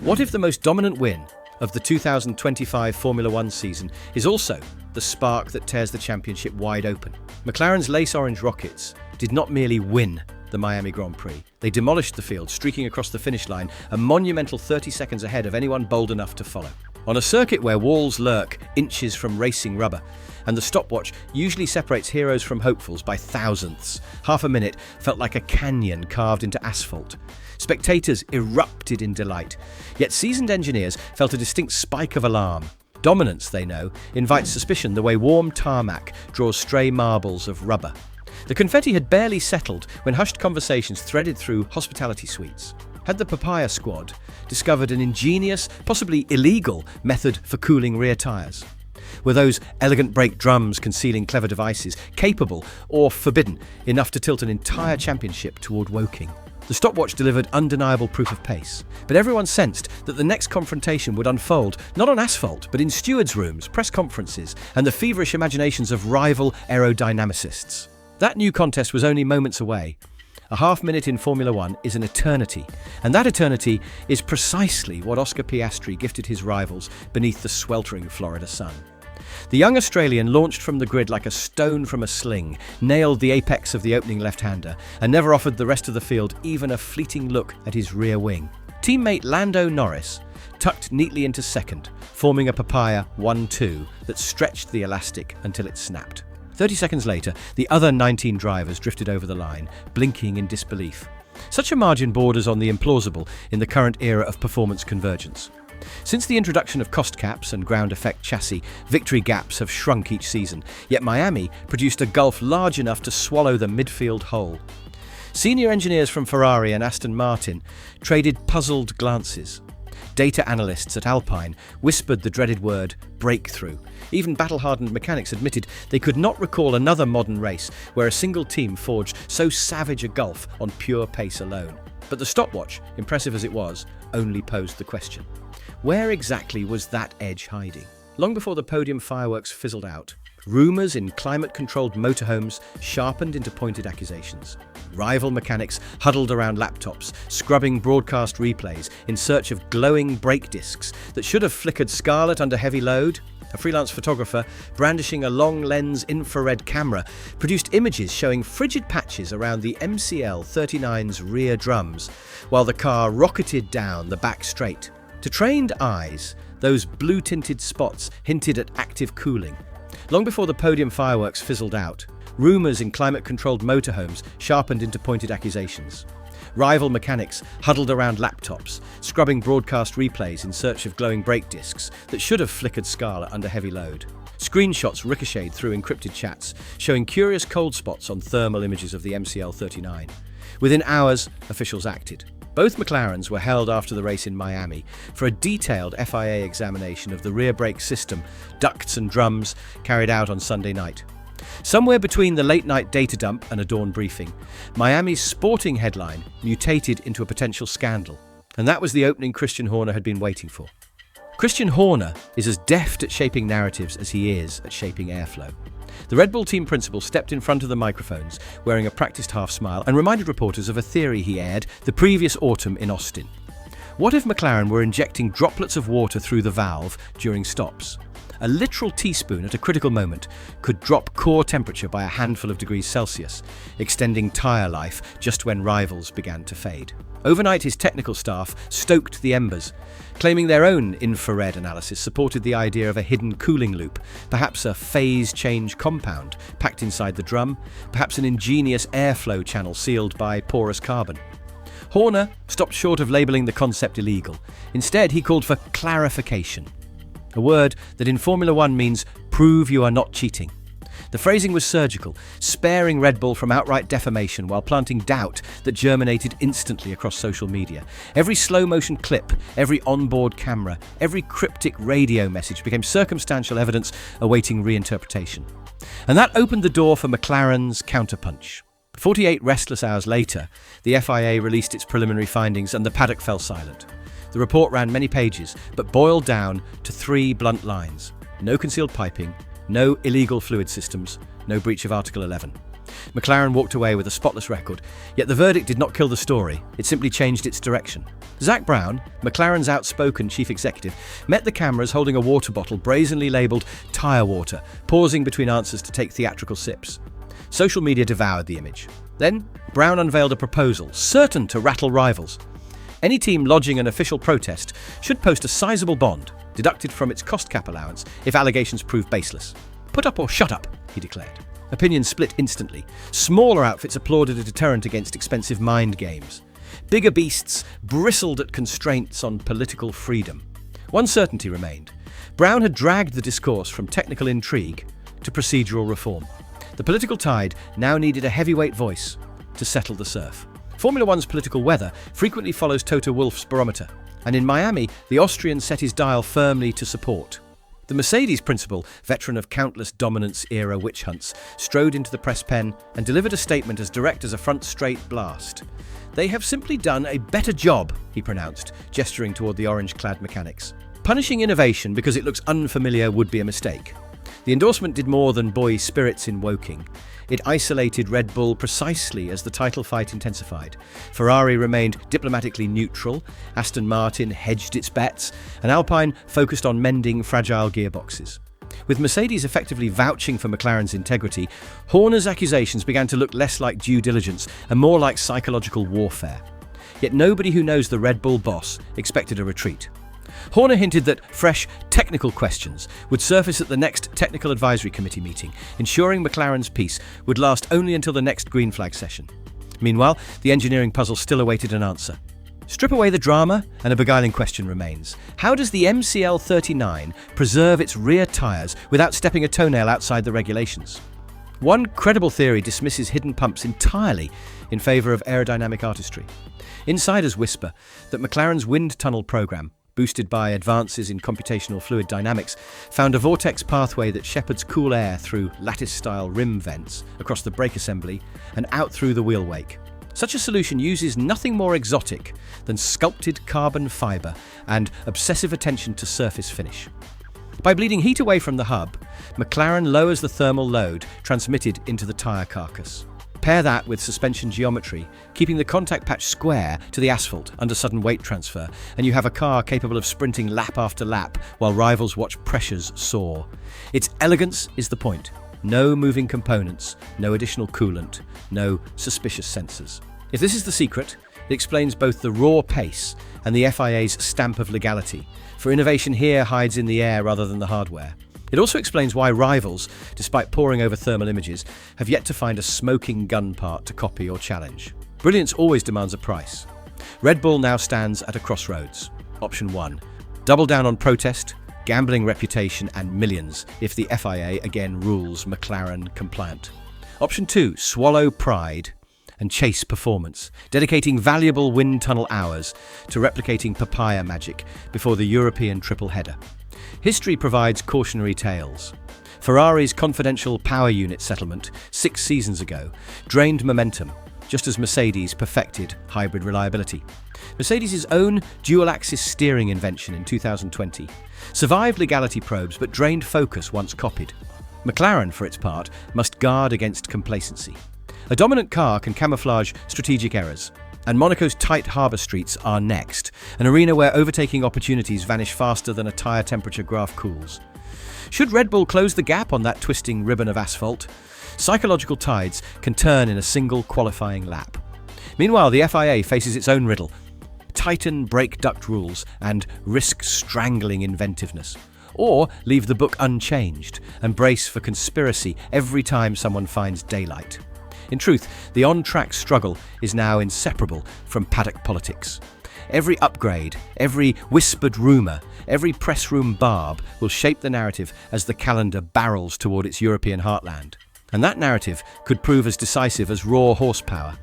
What if the most dominant win of the 2025 Formula One season is also the spark that tears the championship wide open? McLaren's lace orange rockets did not merely win the Miami Grand Prix. They demolished the field, streaking across the finish line, a monumental 30 seconds ahead of anyone bold enough to follow. On a circuit where walls lurk inches from racing rubber, and the stopwatch usually separates heroes from hopefuls by thousandths, half a minute felt like a canyon carved into asphalt. Spectators erupted in delight, yet seasoned engineers felt a distinct spike of alarm. Dominance, they know, invites suspicion the way warm tarmac draws stray marbles of rubber. The confetti had barely settled when hushed conversations threaded through hospitality suites. Had the Papaya squad discovered an ingenious, possibly illegal, method for cooling rear tyres? Were those elegant brake drums concealing clever devices capable, or forbidden, enough to tilt an entire championship toward Woking? The stopwatch delivered undeniable proof of pace, but everyone sensed that the next confrontation would unfold not on asphalt, but in stewards' rooms, press conferences, and the feverish imaginations of rival aerodynamicists. That new contest was only moments away. A half-minute in Formula One is an eternity, and that eternity is precisely what Oscar Piastri gifted his rivals beneath the sweltering Florida sun. The young Australian launched from the grid like a stone from a sling, nailed the apex of the opening left-hander, and never offered the rest of the field even a fleeting look at his rear wing. Teammate Lando Norris tucked neatly into second, forming a Papaya 1-2 that stretched the elastic until it snapped. 30 seconds later, the other 19 drivers drifted over the line, blinking in disbelief. Such a margin borders on the implausible in the current era of performance convergence. Since the introduction of cost caps and ground effect chassis, victory gaps have shrunk each season, yet Miami produced a gulf large enough to swallow the midfield whole. Senior engineers from Ferrari and Aston Martin traded puzzled glances. Data analysts at Alpine whispered the dreaded word breakthrough. Even battle-hardened mechanics admitted they could not recall another modern race where a single team forged so savage a gulf on pure pace alone. But the stopwatch, impressive as it was, only posed the question. Where exactly was that edge hiding? Long before the podium fireworks fizzled out, rumours in climate-controlled motorhomes sharpened into pointed accusations. Rival mechanics huddled around laptops, scrubbing broadcast replays in search of glowing brake discs that should have flickered scarlet under heavy load. A freelance photographer, brandishing a long-lens infrared camera, produced images showing frigid patches around the MCL-39's rear drums, while the car rocketed down the back straight. To trained eyes, those blue-tinted spots hinted at active cooling. Long before the podium fireworks fizzled out, rumours in climate-controlled motorhomes sharpened into pointed accusations. Rival mechanics huddled around laptops, scrubbing broadcast replays in search of glowing brake discs that should have flickered scarlet under heavy load. Screenshots ricocheted through encrypted chats, showing curious cold spots on thermal images of the MCL-39. Within hours, officials acted. Both McLarens were held after the race in Miami for a detailed FIA examination of the rear brake system, ducts and drums carried out on Sunday night. Somewhere between the late-night data dump and a dawn briefing, Miami's sporting headline mutated into a potential scandal. And that was the opening Christian Horner had been waiting for. Christian Horner is as deft at shaping narratives as he is at shaping airflow. The Red Bull team principal stepped in front of the microphones, wearing a practiced half-smile, and reminded reporters of a theory he aired the previous autumn in Austin. What if McLaren were injecting droplets of water through the valve during stops? A literal teaspoon at a critical moment could drop core temperature by a handful of degrees Celsius, extending tyre life just when rivals began to fade. Overnight, his technical staff stoked the embers, claiming their own infrared analysis supported the idea of a hidden cooling loop, perhaps a phase change compound packed inside the drum, perhaps an ingenious airflow channel sealed by porous carbon. Horner stopped short of labelling the concept illegal. Instead, he called for clarification, a word that in Formula One means prove you are not cheating. The phrasing was surgical, sparing Red Bull from outright defamation while planting doubt that germinated instantly across social media. Every slow-motion clip, every onboard camera, every cryptic radio message became circumstantial evidence awaiting reinterpretation. And that opened the door for McLaren's counterpunch. 48 restless hours later, the FIA released its preliminary findings and the paddock fell silent. The report ran many pages, but boiled down to 3 blunt lines. No concealed piping, no illegal fluid systems, no breach of Article 11. McLaren walked away with a spotless record, yet the verdict did not kill the story, it simply changed its direction. Zak Brown, McLaren's outspoken chief executive, met the cameras holding a water bottle brazenly labelled tyre water, pausing between answers to take theatrical sips. Social media devoured the image. Then, Brown unveiled a proposal, certain to rattle rivals. Any team lodging an official protest should post a sizable bond, deducted from its cost cap allowance if allegations prove baseless. Put up or shut up, he declared. Opinions split instantly. Smaller outfits applauded a deterrent against expensive mind games. Bigger beasts bristled at constraints on political freedom. One certainty remained. Brown had dragged the discourse from technical intrigue to procedural reform. The political tide now needed a heavyweight voice to settle the surf. Formula One's political weather frequently follows Toto Wolff's barometer, and in Miami, the Austrian set his dial firmly to support. The Mercedes principal, veteran of countless dominance-era witch hunts, strode into the press pen and delivered a statement as direct as a front-straight blast. "They have simply done a better job," he pronounced, gesturing toward the orange-clad mechanics. Punishing innovation because it looks unfamiliar would be a mistake. The endorsement did more than buoy spirits in Woking. It isolated Red Bull precisely as the title fight intensified. Ferrari remained diplomatically neutral, Aston Martin hedged its bets, and Alpine focused on mending fragile gearboxes. With Mercedes effectively vouching for McLaren's integrity, Horner's accusations began to look less like due diligence and more like psychological warfare. Yet nobody who knows the Red Bull boss expected a retreat. Horner hinted that fresh technical questions would surface at the next Technical Advisory Committee meeting, ensuring McLaren's peace would last only until the next green flag session. Meanwhile, the engineering puzzle still awaited an answer. Strip away the drama, and a beguiling question remains. How does the MCL39 preserve its rear tyres without stepping a toenail outside the regulations? One credible theory dismisses hidden pumps entirely in favour of aerodynamic artistry. Insiders whisper that McLaren's wind tunnel programme, boosted by advances in computational fluid dynamics, found a vortex pathway that shepherds cool air through lattice-style rim vents across the brake assembly and out through the wheel wake. Such a solution uses nothing more exotic than sculpted carbon fibre and obsessive attention to surface finish. By bleeding heat away from the hub, McLaren lowers the thermal load transmitted into the tyre carcass. Pair that with suspension geometry, keeping the contact patch square to the asphalt under sudden weight transfer, and you have a car capable of sprinting lap after lap while rivals watch pressures soar. Its elegance is the point. No moving components, no additional coolant, no suspicious sensors. If this is the secret, it explains both the raw pace and the FIA's stamp of legality, for innovation here hides in the air rather than the hardware. It also explains why rivals, despite poring over thermal images, have yet to find a smoking gun part to copy or challenge. Brilliance always demands a price. Red Bull now stands at a crossroads. Option 1. Double down on protest, gambling reputation and millions if the FIA again rules McLaren compliant. Option 2. Swallow pride and chase performance, dedicating valuable wind tunnel hours to replicating papaya magic before the European triple header. History provides cautionary tales. Ferrari's confidential power unit settlement 6 seasons ago drained momentum, just as Mercedes perfected hybrid reliability. Mercedes' own dual-axis steering invention in 2020 survived legality probes but drained focus once copied. McLaren, for its part, must guard against complacency. A dominant car can camouflage strategic errors, and Monaco's tight harbour streets are next, an arena where overtaking opportunities vanish faster than a tyre temperature graph cools. Should Red Bull close the gap on that twisting ribbon of asphalt, psychological tides can turn in a single qualifying lap. Meanwhile, the FIA faces its own riddle: tighten brake duct rules and risk strangling inventiveness. Or leave the book unchanged and brace for conspiracy every time someone finds daylight. In truth, the on-track struggle is now inseparable from paddock politics. Every upgrade, every whispered rumour, every press room barb will shape the narrative as the calendar barrels toward its European heartland. And that narrative could prove as decisive as raw horsepower.